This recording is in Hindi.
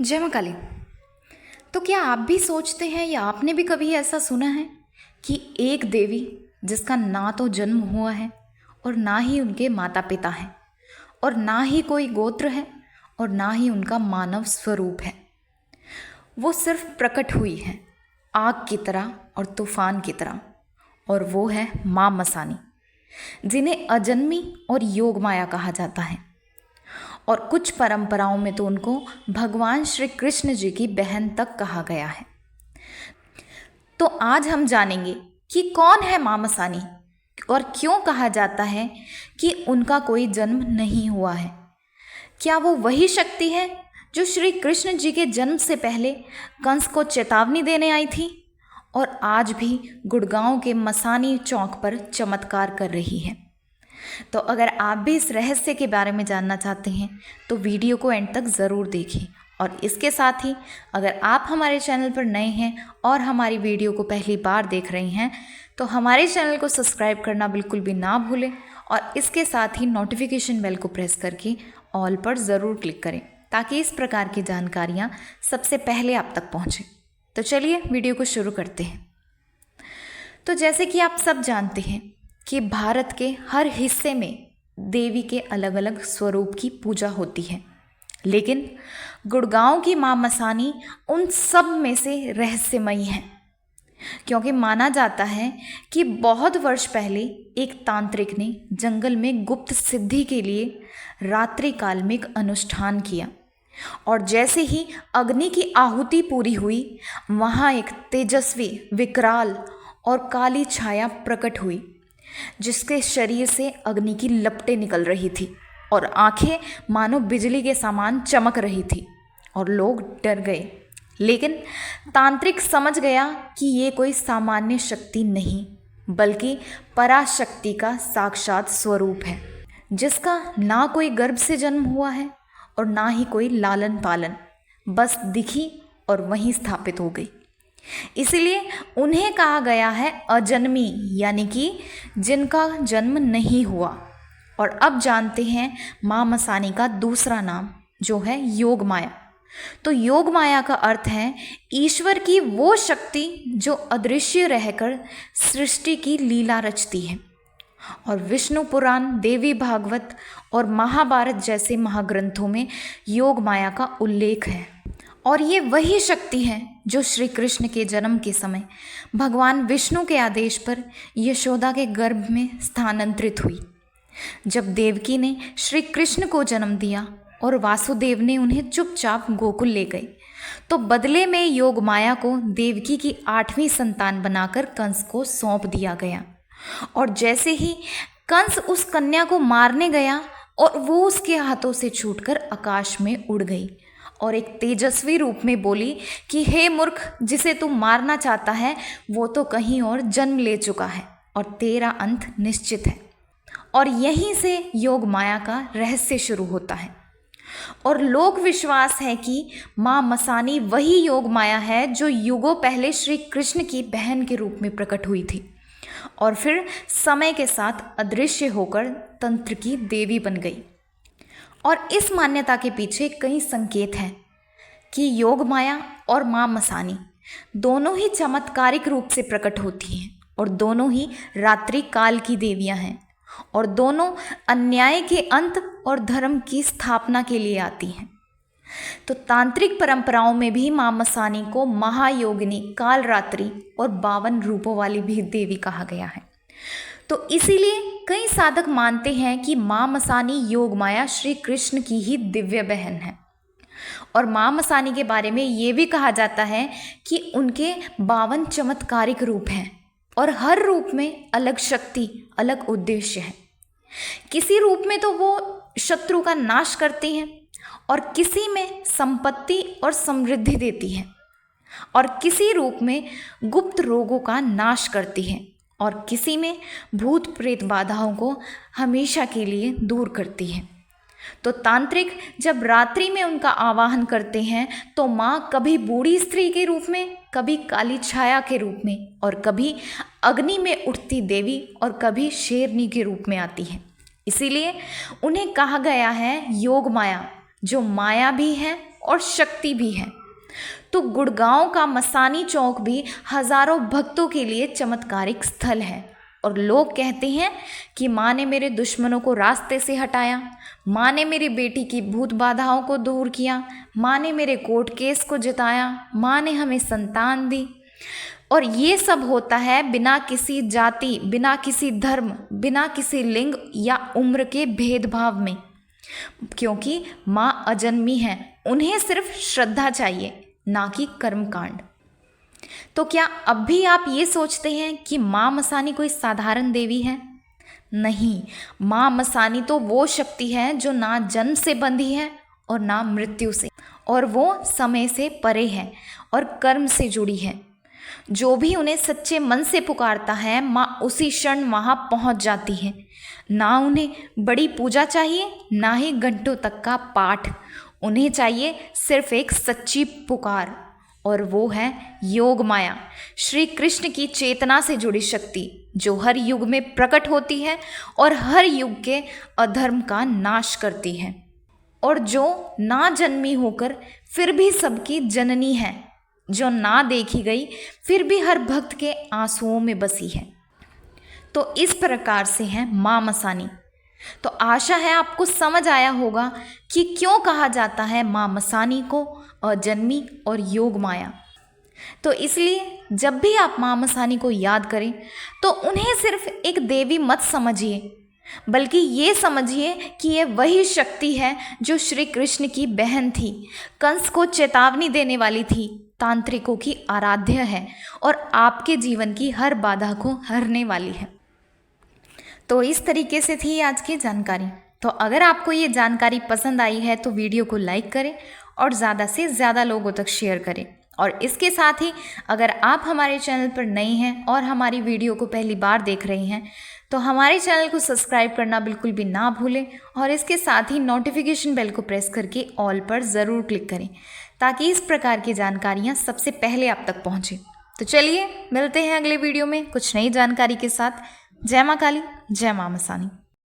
जय माँ काली। तो क्या आप भी सोचते हैं या आपने भी कभी ऐसा सुना है कि एक देवी जिसका ना तो जन्म हुआ है और ना ही उनके माता पिता हैं और ना ही कोई गोत्र है और ना ही उनका मानव स्वरूप है, वो सिर्फ प्रकट हुई है आग की तरह और तूफान की तरह, और वो है माँ मसानी, जिन्हें अजन्मी और योग माया कहा जाता है। और कुछ परंपराओं में तो उनको भगवान श्री कृष्ण जी की बहन तक कहा गया है। तो आज हम जानेंगे कि कौन है माँ मसानी और क्यों कहा जाता है कि उनका कोई जन्म नहीं हुआ है। क्या वो वही शक्ति है जो श्री कृष्ण जी के जन्म से पहले कंस को चेतावनी देने आई थी और आज भी गुड़गांव के मसानी चौक पर चमत्कार कर रही है। तो अगर आप भी इस रहस्य के बारे में जानना चाहते हैं तो वीडियो को एंड तक ज़रूर देखें। और इसके साथ ही अगर आप हमारे चैनल पर नए हैं और हमारी वीडियो को पहली बार देख रहे हैं तो हमारे चैनल को सब्सक्राइब करना बिल्कुल भी ना भूलें और इसके साथ ही नोटिफिकेशन बेल को प्रेस करके ऑल पर ज़रूर क्लिक करें ताकि इस प्रकार की जानकारियाँ सबसे पहले आप तक पहुँचें। तो चलिए वीडियो को शुरू करते हैं। तो जैसे कि आप सब जानते हैं कि भारत के हर हिस्से में देवी के अलग अलग स्वरूप की पूजा होती है, लेकिन गुड़गांव की माँ मसानी उन सब में से रहस्यमयी है, क्योंकि माना जाता है कि बहुत वर्ष पहले एक तांत्रिक ने जंगल में गुप्त सिद्धि के लिए रात्रि काल में एक अनुष्ठान किया और जैसे ही अग्नि की आहुति पूरी हुई वहाँ एक तेजस्वी, विकराल और काली छाया प्रकट हुई, जिसके शरीर से अग्नि की लपटें निकल रही थी और आंखें मानो बिजली के समान चमक रही थी और लोग डर गए। लेकिन तांत्रिक समझ गया कि ये कोई सामान्य शक्ति नहीं बल्कि पराशक्ति का साक्षात स्वरूप है, जिसका ना कोई गर्भ से जन्म हुआ है और ना ही कोई लालन पालन, बस दिखी और वहीं स्थापित हो गई। इसीलिए उन्हें कहा गया है अजन्मी, यानी कि जिनका जन्म नहीं हुआ। और अब जानते हैं माँ मसानी का दूसरा नाम जो है योग माया। तो योग माया का अर्थ है ईश्वर की वो शक्ति जो अदृश्य रहकर सृष्टि की लीला रचती है। और विष्णु पुराण, देवी भागवत और महाभारत जैसे महाग्रंथों में योग माया का उल्लेख है। और ये वही शक्ति है जो श्री कृष्ण के जन्म के समय भगवान विष्णु के आदेश पर यशोदा के गर्भ में स्थानांतरित हुई। जब देवकी ने श्री कृष्ण को जन्म दिया और वासुदेव ने उन्हें चुपचाप गोकुल ले गए, तो बदले में योग माया को देवकी की 8वीं संतान बनाकर कंस को सौंप दिया गया। और जैसे ही कंस उस कन्या को मारने गया और वो उसके हाथों से छूटकर आकाश में उड़ गई और एक तेजस्वी रूप में बोली कि हे मूर्ख, जिसे तू मारना चाहता है वो तो कहीं और जन्म ले चुका है और तेरा अंत निश्चित है। और यहीं से योग माया का रहस्य शुरू होता है। और लोक विश्वास है कि माँ मसानी वही योग माया है जो युगों पहले श्री कृष्ण की बहन के रूप में प्रकट हुई थी और फिर समय के साथ अदृश्य होकर तंत्र की देवी बन गई। और इस मान्यता के पीछे कई संकेत हैं कि योग माया और माँ मसानी दोनों ही चमत्कारिक रूप से प्रकट होती हैं और दोनों ही रात्रि काल की देवियां हैं और दोनों अन्याय के अंत और धर्म की स्थापना के लिए आती हैं। तो तांत्रिक परंपराओं में भी माँ मसानी को महायोगिनी, कालरात्रि और 52 रूपों वाली भी देवी कहा गया है। तो इसीलिए कई साधक मानते हैं कि माँ मसानी योग माया श्री कृष्ण की ही दिव्य बहन है। और माँ मसानी के बारे में ये भी कहा जाता है कि उनके 52 चमत्कारिक रूप हैं और हर रूप में अलग शक्ति, अलग उद्देश्य है। किसी रूप में तो वो शत्रु का नाश करती हैं और किसी में संपत्ति और समृद्धि देती हैं और किसी रूप में गुप्त रोगों का नाश करती हैं और किसी में भूत प्रेत बाधाओं को हमेशा के लिए दूर करती हैं। तो तांत्रिक जब रात्रि में उनका आवाहन करते हैं तो माँ कभी बूढ़ी स्त्री के रूप में, कभी काली छाया के रूप में और कभी अग्नि में उठती देवी और कभी शेरनी के रूप में आती है। इसीलिए उन्हें कहा गया है योग माया, जो माया भी है और शक्ति भी है। तो गुड़गांव का मसानी चौक भी हजारों भक्तों के लिए चमत्कारिक स्थल है। और लोग कहते हैं कि माँ ने मेरे दुश्मनों को रास्ते से हटाया, माँ ने मेरी बेटी की भूत बाधाओं को दूर किया, माँ ने मेरे कोर्ट केस को जिताया, माँ ने हमें संतान दी। और ये सब होता है बिना किसी जाति, बिना किसी धर्म, बिना किसी लिंग या उम्र के भेदभाव में, क्योंकि माँ अजन्मी है। उन्हें सिर्फ श्रद्धा चाहिए, ना कि कर्मकांड। तो क्या अब भी आप ये सोचते हैं कि माँ मसानी कोई साधारण देवी है? नहीं, माँ मसानी तो वो शक्ति है जो ना जन्म से बंधी है और ना मृत्यु से, और वो समय से परे है और कर्म से जुड़ी है। जो भी उन्हें सच्चे मन से पुकारता है, माँ उसी क्षण वहाँ पहुँच जाती है। ना उन्हें बड़ी पूजा चाहिए, ना ही घंटों तक का पाठ। उन्हें चाहिए सिर्फ एक सच्ची पुकार, और वो है योग माया, श्री कृष्ण की चेतना से जुड़ी शक्ति, जो हर युग में प्रकट होती है और हर युग के अधर्म का नाश करती है, और जो ना जन्मी होकर फिर भी सबकी जननी है, जो ना देखी गई फिर भी हर भक्त के आंसुओं में बसी है। तो इस प्रकार से है माँ मसानी। तो आशा है आपको समझ आया होगा कि क्यों कहा जाता है माँ मसानी को अजन्मी और योग माया। तो इसलिए जब भी आप माँ मसानी को याद करें तो उन्हें सिर्फ एक देवी मत समझिए, बल्कि ये समझिए कि ये वही शक्ति है जो श्री कृष्ण की बहन थी, कंस को चेतावनी देने वाली थी, तांत्रिकों की आराध्य है और आपके जीवन की हर बाधा को हरने वाली है। तो इस तरीके से थी आज की जानकारी। तो अगर आपको ये जानकारी पसंद आई है तो वीडियो को लाइक करें और ज़्यादा से ज़्यादा लोगों तक शेयर करें। और इसके साथ ही अगर आप हमारे चैनल पर नए हैं और हमारी वीडियो को पहली बार देख रहे हैं तो हमारे चैनल को सब्सक्राइब करना बिल्कुल भी ना भूलें, और इसके साथ ही नोटिफिकेशन बेल को प्रेस करके ऑल पर ज़रूर क्लिक करें, ताकि इस प्रकार की जानकारियाँ सबसे पहले आप तक पहुँचें। तो चलिए मिलते हैं अगले वीडियो में कुछ नई जानकारी के साथ। जय माँ काली, जय माँ मसानी।